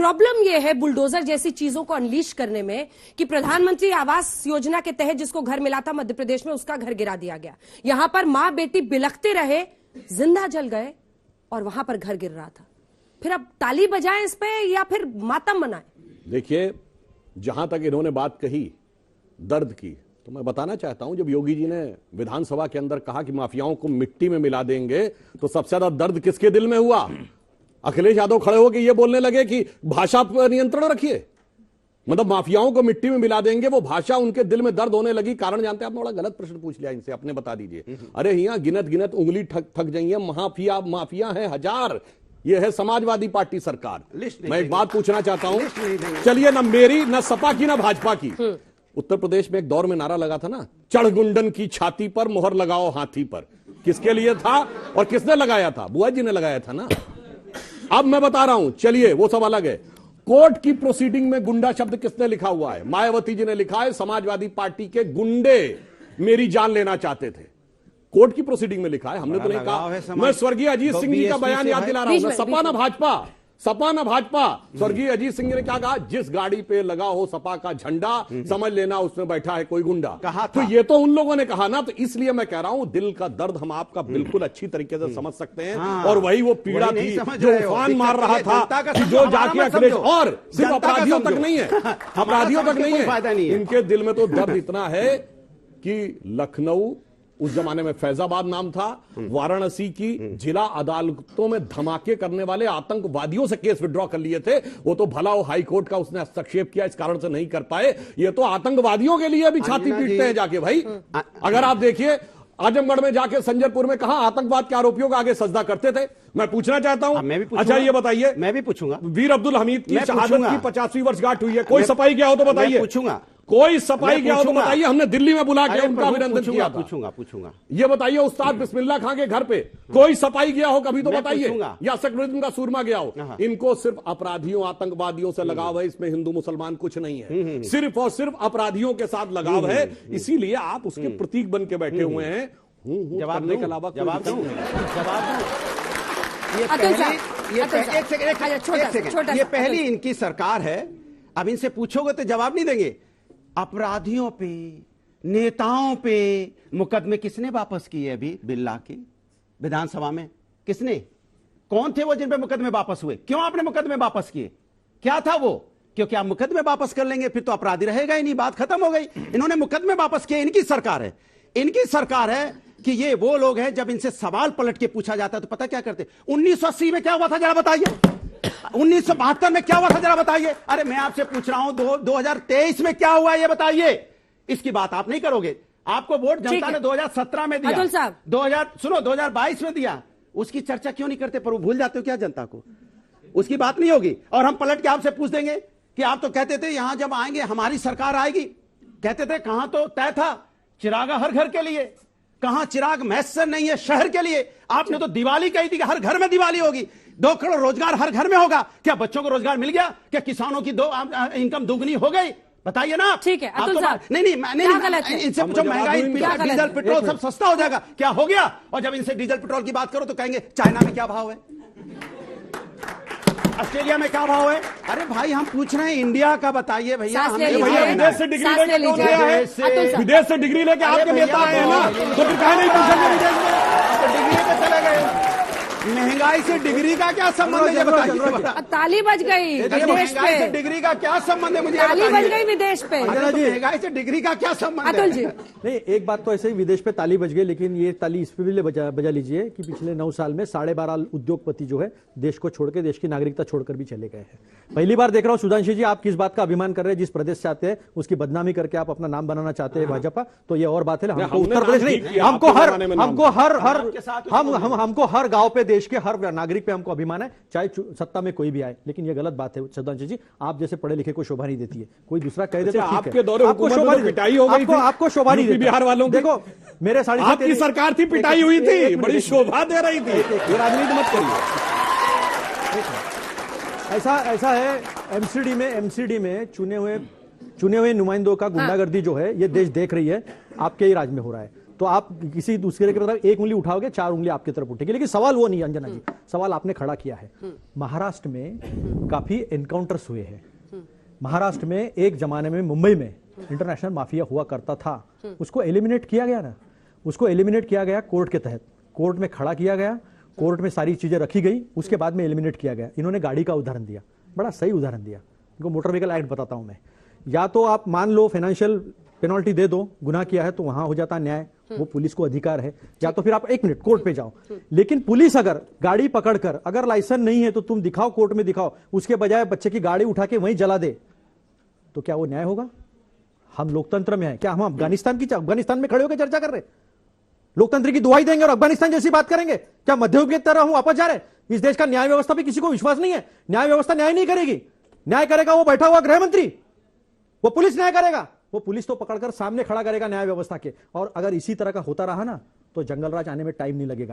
Problem यह है bulldozer जैसी चीजों को अनलीश करने में कि प्रधानमंत्री आवास योजना के तहत जिसको घर मिला था मध्य प्रदेश में, उसका घर गिरा दिया गया। यहां पर मां बेटी बिलखते रहे, जिंदा जल गए और वहां पर घर गिर रहा था। फिर अब ताली बजाएं इस पे या फिर मातम मनाएं? देखिए, जहां तक इन्होंने बात कही दर्द की, तो मैं बताना चाहता हूं, जब योगी जी ने विधानसभा के अंदर कहा कि माफियाओं को मिट्टी में मिला देंगे, तो सबसे ज्यादा दर्द किसके दिल में हुआ? अखिलेश यादव खड़े होकर ये बोलने लगे कि भाषा पर नियंत्रण रखिए, मतलब माफियाओं को मिट्टी में मिला देंगे, वो भाषा उनके दिल में दर्द होने लगी। कारण जानते हैं? आपने बड़ा गलत प्रश्न पूछ लिया इनसे, अपने बता दीजिए। अरे यहाँ गिनत गिनत उंगली थक जाइए, माफिया है हजार। ये है समाजवादी पार्टी सरकार। मैं एक बात पूछना चाहता हूं, चलिए, ना मेरी ना सपा की ना भाजपा की। उत्तर प्रदेश में एक दौर में नारा लगा था ना, चढ़ गुंडन की छाती पर मोहर लगाओ हाथी पर। किसके लिए था और किसने लगाया था? बुआ जी ने लगाया था ना। अब मैं बता रहा हूं, चलिए वो सब अलग है। कोर्ट की प्रोसीडिंग में गुंडा शब्द किसने लिखा हुआ है? मायावती जी ने लिखा है, समाजवादी पार्टी के गुंडे मेरी जान लेना चाहते थे। कोर्ट की प्रोसीडिंग में लिखा है, हमने तो नहीं कहा। मैं स्वर्गीय अजीत सिंह जी का बयान याद दिला रहा हूं। सपा ना भाजपा, स्वर्गीय अजीत सिंह जी ने क्या कहा? जिस गाड़ी पे लगा हो सपा का झंडा, समझ लेना उसमें बैठा है कोई गुंडा। कहा तो ये तो उन लोगों ने कहा ना। तो इसलिए मैं कह रहा हूं, दिल का दर्द हम आपका बिल्कुल अच्छी तरीके से समझ सकते हैं। और वही वो पीड़ा थी जो उफान मार रहा था, जो जाके अखिलेश, और सिर्फ अपराधियों तक नहीं है, अपराधियों तक नहीं है, इनके दिल में तो दर्द इतना है कि लखनऊ, उस जमाने में फैजाबाद नाम था, वाराणसी की जिला अदालतों में धमाके करने वाले आतंकवादियों से केस विड्रॉ कर लिए थे। वो तो भला वो हाई कोर्ट का उसने हस्तक्षेप किया, इस कारण से नहीं कर पाए। ये तो आतंकवादियों के लिए भी छाती पीटते हैं जाके भाई। अगर आप देखिए, आजमगढ़ में जाके संजयपुर में कहा आतंकवाद के आरोपियों के आगे सजदा करते थे। मैं पूछना चाहता हूं, अच्छा ये बताइए, मैं भी पूछूंगा, वीर अब्दुल हमीद की शहादत की 50वीं वर्षगांठ हुई है, कोई सफाई गया हो तो बताइए। पूछूंगा, कोई सफाई गया हो तो बताइए। हमने दिल्ली में बुला के उनका अभिनंदन किया था। पूछूंगा। ये बताइए, उस्ताद बिस्मिल्लाह खां के घर पे कोई सफाई गया हो कभी तो बताइए, या सकरुद्दीन का सूरमा गया हो। इनको सिर्फ अपराधियों, आतंकवादियों से लगाव है, इसमें हिंदू मुसलमान कुछ नहीं है, सिर्फ और सिर्फ अपराधियों के साथ लगाव है। इसीलिए आप उसके प्रतीक बन के बैठे हुए हैं। जवाब करने के अलावा जवाब दूं। ये पहली इनकी सरकार है। अब इनसे पूछोगे तो जवाब नहीं देंगे। अपराधियों पे, नेताओं पे मुकदमे किसने वापस किए? अभी बिल्ला की विधानसभा में किसने? कौन थे वो जिन पे मुकदमे वापस हुए? क्यों आपने मुकदमे वापस किए? क्या था वो? क्योंकि आप मुकदमे वापस कर लेंगे फिर तो अपराधी रहेगा ही नहीं, बात खत्म हो गई। इन्होंने मुकदमे वापस किए। इनकी सरकार है, इनकी सरकार है कि ये वो लोग हैं, जब इनसे सवाल पलट के पूछा जाता है तो पता क्या करते? 1980 में क्या हुआ था जरा बताइए, 1972 में क्या हुआ था जरा बताइए। अरे मैं आपसे पूछ रहा हूं 2023 में क्या हुआ ये बताइए। इसकी बात आप नहीं करोगे। आपको वोट जनता ने 2017 में दिया, 2022 में दिया, उसकी चर्चा क्यों नहीं करते? पर वो भूल जाते हो क्या जनता को? उसकी बात नहीं होगी। और हम पलट के आपसे पूछ देंगे कि आप तो कहते थे यहां जब आएंगे हमारी सरकार आएगी, कहते थे कहां तो तय था चिरागा हर घर के लिए, कहां चिराग मैसर नहीं है शहर के लिए। आपने तो दिवाली कही थी कि हर घर में दिवाली होगी, 2 करोड़ रोजगार हर घर में होगा। क्या बच्चों को रोजगार मिल गया? क्या किसानों की इनकम दुगनी हो गई? बताइए ना। ठीक है अतुल साहब, नहीं, इनसे पूछो महंगाई, डीजल पेट्रोल सब सस्ता हो जाएगा, क्या हो गया? और जब इनसे डीजल पेट्रोल की बात करो तो कहेंगे चाइना में क्या भाव है, ऑस्ट्रेलिया में क्या भाव है। अरे भाई हम पूछ रहे हैं इंडिया का बताइए भैया। विदेश से डिग्री लेके विदेश से डिग्री लेके आपके नेता आए हैं ना, तो फिर कहीं नहीं पूछेंगे विदेश में, डिग्री पे चले गए। महंगाई से डिग्री का क्या संबंध है बताइए? ताली बज गई विदेश पे। डिग्री का क्या संबंध है मुझे? ताली बज गई विदेश पे। महंगाई से डिग्री का क्या संबंध है? अतुल जी नहीं, एक बात तो ऐसे ही विदेश पे ताली बज गई, लेकिन ये ताली इस पे भी बजा लीजिए कि पिछले 9 साल में 12.5 उद्योगपति जो है देश को छोड़ के, देश की नागरिकता छोड़कर भी चले गए हैं। पहली बार देख रहा हूं सुधांशु जी, आप किस बात का अभिमान कर रहे हैं? जिस प्रदेश से आते हैं उसकी बदनामी करके आप अपना नाम बनाना चाहते हैं भाजपा, तो ये और बात है। हमको उत्तर प्रदेश नहीं, हमको हर गांव पे, देश के हर नागरिक पे हमको अभिमान है, चाहे सत्ता में कोई भी आए। लेकिन ये गलत बात है सुधांशु जी, आप जैसे पढ़े लिखे को शोभा नहीं देती है। कोई दूसरा कह देता है आपके दौरे आपको शोभा पिटाई हो गई थी, आपको शोभा नहीं देती। बिहार वालों देखो मेरे साड़ी आपकी सरकार थी, पिटाई हुई थी, बड़ी शोभा दे रही थी। राजनीति मत करिए। ऐसा है, एमसीडी में चुने हुए नुमाइंदों का गुंडागर्दी जो है ये देश देख रही है, आपके ही राज में हो रहा है। तो आप किसी दूसरे की तरफ एक उंगली उठाओगे, 4 उंगली आपकी तरफ उठेगी। लेकिन सवाल वो नहीं है अंजना जी, सवाल आपने खड़ा किया है। महाराष्ट्र में काफी एनकाउंटर्स हुए हैं। महाराष्ट्र में एक जमाने में मुंबई में इंटरनेशनल माफिया हुआ करता था, उसको एलिमिनेट किया गया ना, उसको एलिमिनेट किया गया कोर्ट के तहत, कोर्ट में खड़ा किया गया, कोर्ट में सारी चीजें रखी गई, उसके बाद में एलिमिनेट किया गया। इन्होंने गाड़ी का उदाहरण दिया, बड़ा सही उदाहरण दिया। इनको मोटर व्हीकल एक्ट बताता हूं मैं। या तो आप मान लो फाइनेंशियल पेनल्टी दे दो, गुनाह किया है तो वहां हो जाता न्याय, वो पुलिस को अधिकार है। या तो फिर आप 1 मिनट कोर्ट पे जाओ। लेकिन पुलिस अगर गाड़ी पकड़कर, अगर लाइसेंस नहीं है तो तुम दिखाओ, कोर्ट में दिखाओ, उसके बजाय बच्चे की गाड़ी उठा के वहीं जला दे, तो क्या वो न्याय होगा? हम लोकतंत्र में हैं क्या? हम अफगानिस्तान में खड़े होकर चर्चा कर रहे, लोकतंत्र की दुहाई देंगे और अफगानिस्तान जैसी बात करेंगे? क्या मध्ययुग की तरह हम वापस जा रहे हैं? इस देश का न्याय व्यवस्था पे किसी को विश्वास नहीं है। न्याय व्यवस्था न्याय नहीं करेगी। न्याय करेगा वो बैठा हुआ गृह मंत्री, वो पुलिस न्याय करेगा। वो पुलिस तो पकड़कर सामने खड़ा करेगा न्याय व्यवस्था के। और अगर इसी तरह का होता रहा ना, तो जंगल राज आने में टाइम नहीं लगेगा।